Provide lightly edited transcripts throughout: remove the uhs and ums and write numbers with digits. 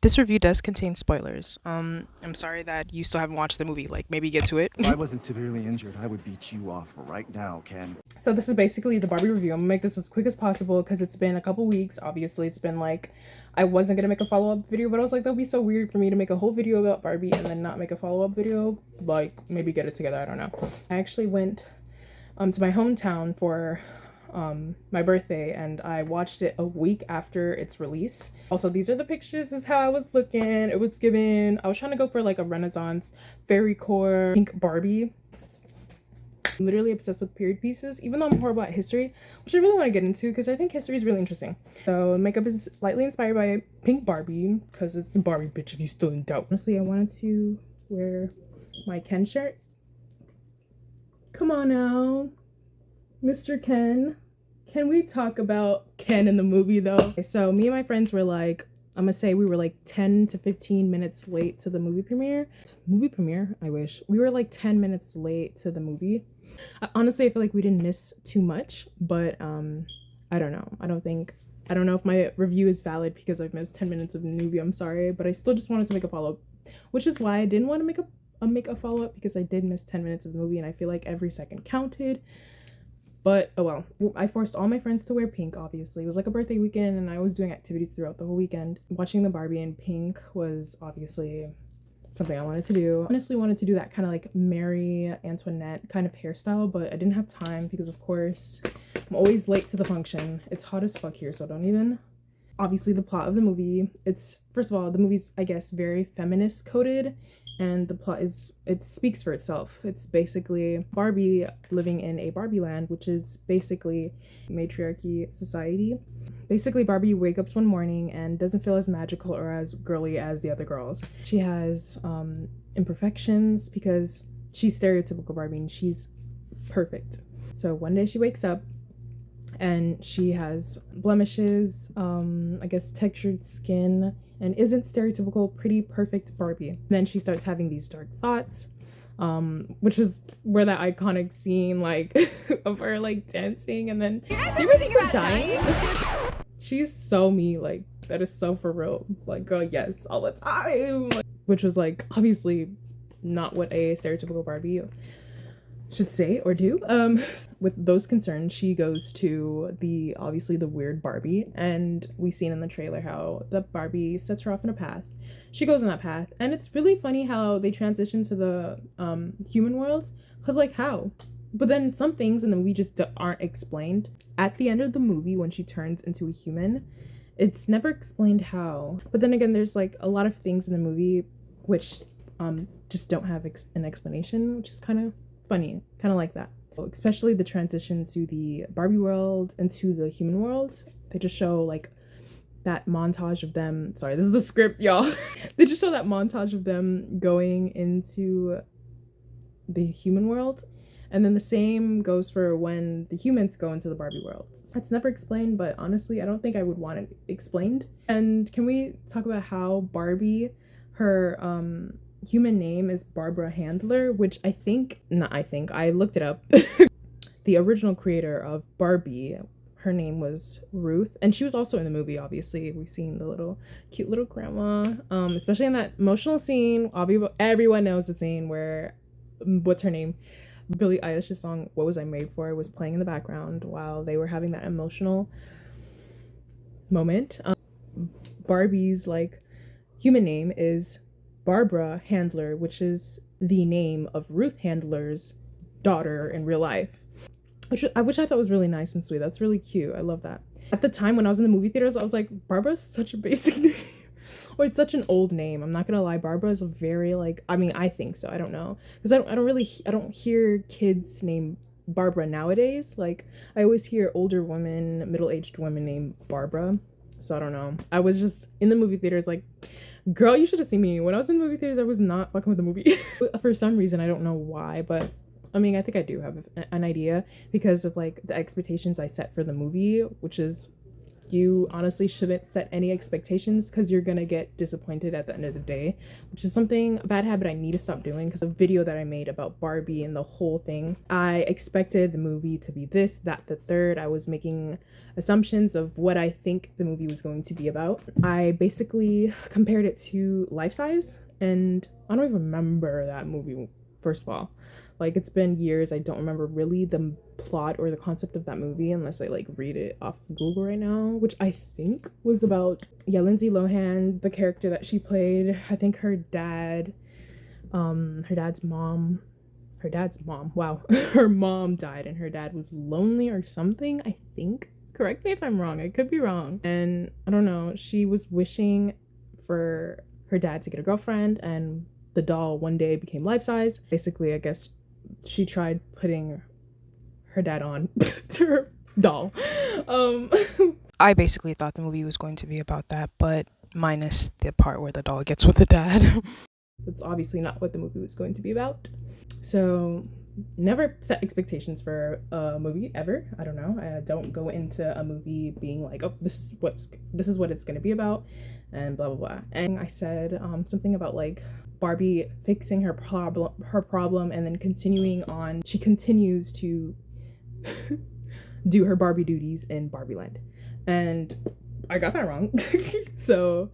This review does contain spoilers. I'm sorry that you still haven't watched the movie. Like, maybe get to it. If I wasn't severely injured, I would beat you off right now, Ken. So this is basically the Barbie review. I'm gonna make this as quick as possible because it's been a couple weeks. Obviously, it's been like, I wasn't gonna make a follow-up video, but I was like, that would be so weird for me to make a whole video about Barbie and then not make a follow-up video. Like, maybe get it together, I don't know. I actually went to my hometown for my birthday, and I watched it a week after its release. Also, these are the pictures. This is how I was looking. It was given, I was trying to go for like a Renaissance fairy core pink Barbie. I'm literally obsessed with period pieces, even though I'm horrible at history, which I really want to get into because I think history is really interesting. So makeup is slightly inspired by pink Barbie because it's the Barbie, bitch, if you still in doubt. Honestly, I wanted to wear my Ken shirt. Come on now, Mr. Ken. Can we talk about Ken in the movie though? Okay, so me and my friends were like, I'm gonna say we were like 10 to 15 minutes late to the movie premiere. Movie premiere? I wish. We were like 10 minutes late to the movie. Honestly, I feel like we didn't miss too much, but I don't know. I don't know if my review is valid because I've missed 10 minutes of the movie. I'm sorry, but I still just wanted to make a follow-up, which is why I didn't want to make a follow-up, because I did miss 10 minutes of the movie and I feel like every second counted. But oh well. I forced all my friends to wear pink, obviously. It was like a birthday weekend and I was doing activities throughout the whole weekend. Watching the Barbie in pink was obviously something I wanted to do. I honestly wanted to do that kind of like Marie Antoinette kind of hairstyle, but I didn't have time because of course I'm always late to the function. It's hot as fuck here, so don't even. Obviously the plot of the movie, it's, first of all, the movie's, I guess, very feminist coded, and the plot is, it speaks for itself. It's basically Barbie living in a Barbie land, which is basically matriarchy society. Basically, Barbie wakes up one morning and doesn't feel as magical or as girly as the other girls. She has imperfections because she's stereotypical Barbie and she's perfect. So one day she wakes up and she has blemishes, I guess textured skin, and isn't stereotypical pretty perfect Barbie. Then she starts having these dark thoughts, which is where that iconic scene like of her like dancing and then she was dying. She's so me, like that is so for real. Like girl, yes, all the time. Which was like obviously not what a stereotypical Barbie should say or do. With those concerns, she goes to obviously the weird Barbie, and we seen in the trailer how the Barbie sets her off in a path. She goes on that path, and it's really funny how they transition to the human world, because like how? But then some things in the movie just aren't explained. At the end of the movie, when she turns into a human, it's never explained how. But then again, there's like a lot of things in the movie which just don't have an explanation, which is kind of funny, kind of like that. Especially the transition to the Barbie world and to the human world. They just show like that montage of them, sorry, this is the script, y'all. They just show that montage of them going into the human world, and then the same goes for when the humans go into the Barbie world. That's never explained, but honestly I don't think I would want it explained. And can we talk about how Barbie, her human name is Barbara Handler, which I looked it up. The original creator of Barbie, her name was Ruth, and she was also in the movie. Obviously we've seen the cute little grandma, especially in that emotional scene. Everyone knows the scene where what's her name, Billie Eilish's song What Was I Made For was playing in the background while they were having that emotional moment. Barbie's like human name is Barbara Handler, which is the name of Ruth Handler's daughter in real life, which I thought was really nice and sweet. That's really cute. I love that. At the time when I was in the movie theaters, I was like, Barbara's such a basic name. Or it's such an old name. I'm not gonna lie, Barbara is a very like, I mean, I think so, I don't know, because I don't hear kids named Barbara nowadays. Like I always hear older women, middle-aged women named Barbara. So I don't know, I was just in the movie theaters like, girl, you should have seen me. When I was in the movie theaters, I was not fucking with the movie. For some reason, I don't know why, but I mean, I think I do have an idea because of like the expectations I set for the movie, which is You honestly shouldn't set any expectations because you're gonna get disappointed at the end of the day, which is something, a bad habit I need to stop doing. Because the video that I made about Barbie and the whole thing, I expected the movie to be this, that, the third. I was making assumptions of what I think the movie was going to be about. I basically compared it to Life Size, and I don't even remember that movie, first of all. Like, it's been years. I don't remember really the plot or the concept of that movie unless I like read it off Google right now, which I think was about, yeah, Lindsay Lohan, the character that she played. I think her dad, her dad's mom, wow, her mom died and her dad was lonely or something, I think. Correct me if I'm wrong. I could be wrong. And I don't know. She was wishing for her dad to get a girlfriend, and the doll one day became life size. Basically, I guess she tried putting her dad on to her doll. Um, I basically thought the movie was going to be about that, but minus the part where the doll gets with the dad. That's obviously not what the movie was going to be about. So never set expectations for a movie ever. I don't know. I don't go into a movie being like, oh, this is what it's going to be about, and blah blah blah. And I said something about like Barbie fixing her problem and then continuing on. She continues to do her Barbie duties in Barbie Land, and I got that wrong. So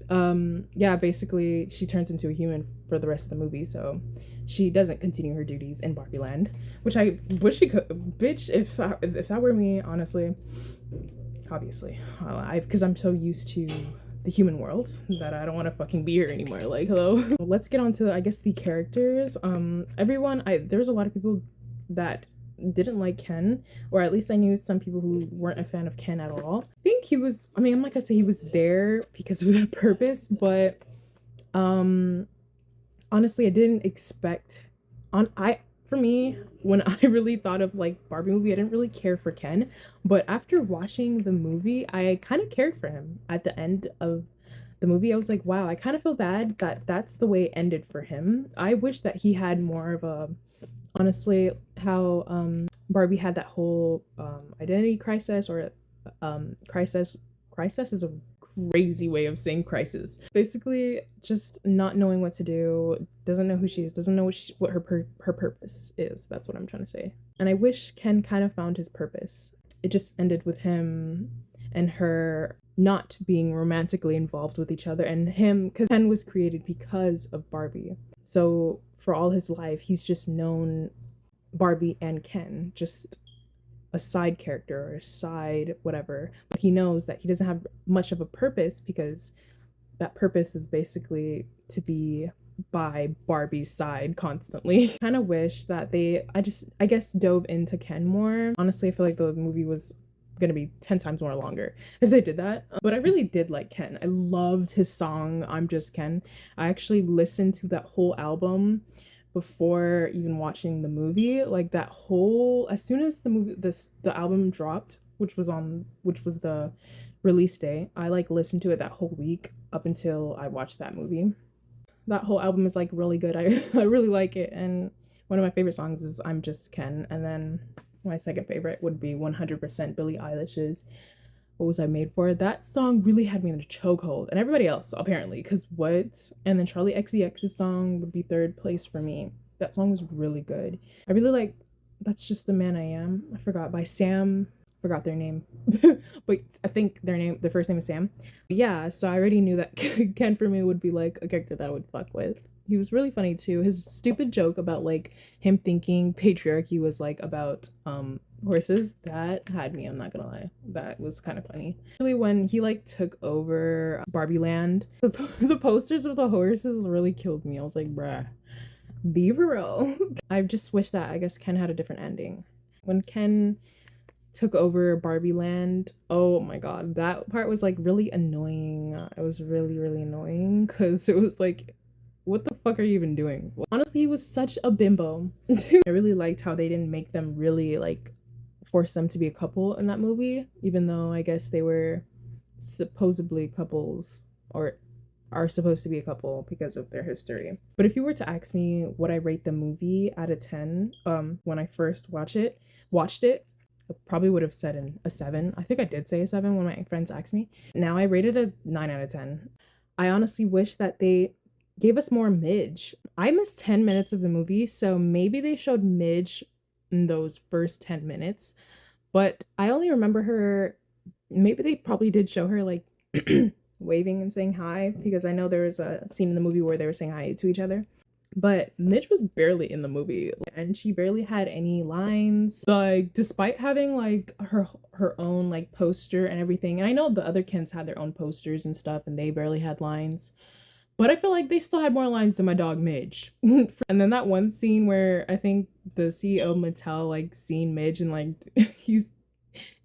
yeah, basically she turns into a human for the rest of the movie, so she doesn't continue her duties in Barbie Land, which I wish she could. Bitch, if that were me, honestly, obviously, because I'm so used to the human world that I don't want to fucking be here anymore. Like, hello. Let's get on to, I guess, the characters. Everyone, there's a lot of people that didn't like Ken, or at least I knew some people who weren't a fan of Ken at all. I think he was, I mean, I'm not gonna say he was there because of that purpose, but honestly, I didn't expect for me, when I really thought of like Barbie movie, I didn't really care for Ken, but after watching the movie, I kind of cared for him. At the end of the movie, I was like, wow, I kind of feel bad that that's the way it ended for him. I wish that he had more of a, honestly, how Barbie had that whole identity crisis, or crisis is a crazy way of saying crisis. Basically, just not knowing what to do, doesn't know who she is, doesn't know what her purpose is. That's what I'm trying to say. And I wish Ken kind of found his purpose. It just ended with him and her not being romantically involved with each other, and him, because Ken was created because of Barbie. So for all his life, he's just known Barbie and Ken, just a side character or a side whatever. But he knows that he doesn't have much of a purpose, because that purpose is basically to be by Barbie's side constantly. Kind of wish that I guess dove into Ken more. Honestly, I feel like the movie was gonna be 10 times more longer if they did that. But I really did like Ken. I loved his song I'm Just Ken. I actually listened to that whole album before even watching the movie. Like, that whole, as soon as the album dropped, which was the release day, I like listened to it that whole week up until I watched that movie. That whole album is like really good. I really like it, and one of my favorite songs is I'm Just Ken, and then my second favorite would be 100% Billie Eilish's What Was I Made For. That song really had me in a chokehold, and everybody else apparently, because what? And then Charlie XCX's song would be third place for me. That song was really good. I really like That's Just the Man I Am. I forgot, by Sam. Forgot their name, but I think their first name is Sam. Yeah, so I already knew that Ken for me would be like a character that I would fuck with. He was really funny too. His stupid joke about like him thinking patriarchy was like about horses, that had me, I'm not gonna lie. That was kind of funny. Really, when he like took over Barbie Land, the posters of the horses really killed me. I was like, bruh, be for real. I just wish that, I guess, Ken had a different ending. When Ken took over Barbie Land, oh my god, that part was like really annoying. It was really, really annoying, because it was like, what the fuck are you even doing? Honestly, he was such a bimbo. I really liked how they didn't make them really like force them to be a couple in that movie, even though I guess they were supposedly couples, or are supposed to be a couple because of their history. But if you were to ask me what I rate the movie out of 10, when I first watched it, I probably would have said a 7. I think I did say a 7 when my friends asked me. Now I rated a 9 out of 10. I honestly wish that they gave us more Midge. I missed 10 minutes of the movie, so maybe they showed Midge in those first 10 minutes. But I only remember her, maybe they probably did show her like waving and saying hi, because I know there was a scene in the movie where they were saying hi to each other. But Midge was barely in the movie and she barely had any lines. Like, despite having like her own like poster and everything, and I know the other Kens had their own posters and stuff and they barely had lines. But I feel like they still had more lines than my dog Midge. And then that one scene where I think the CEO of Mattel like seen Midge and like he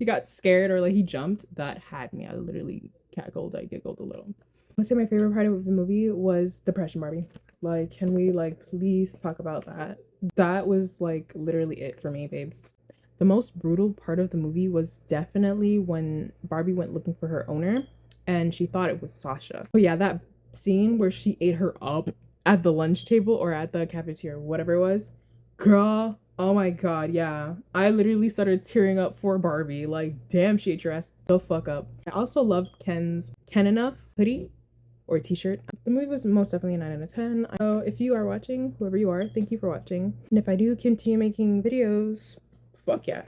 got scared or like he jumped, that had me. I literally cackled, I giggled a little. I would say my favorite part of the movie was Depression Barbie. Like, can we like please talk about that? That was like literally it for me, babes. The most brutal part of the movie was definitely when Barbie went looking for her owner and she thought it was Sasha. But yeah, that scene where she ate her up at the lunch table or at the cafeteria, whatever it was, girl, oh my god, yeah. I literally started tearing up for Barbie. Like, damn, she ate your ass the fuck up. I also loved Ken's Ken Enough hoodie or t-shirt. The movie was most definitely a 9 out of 10. So if you are watching, whoever you are, thank you for watching. And if I do continue making videos, fuck yeah.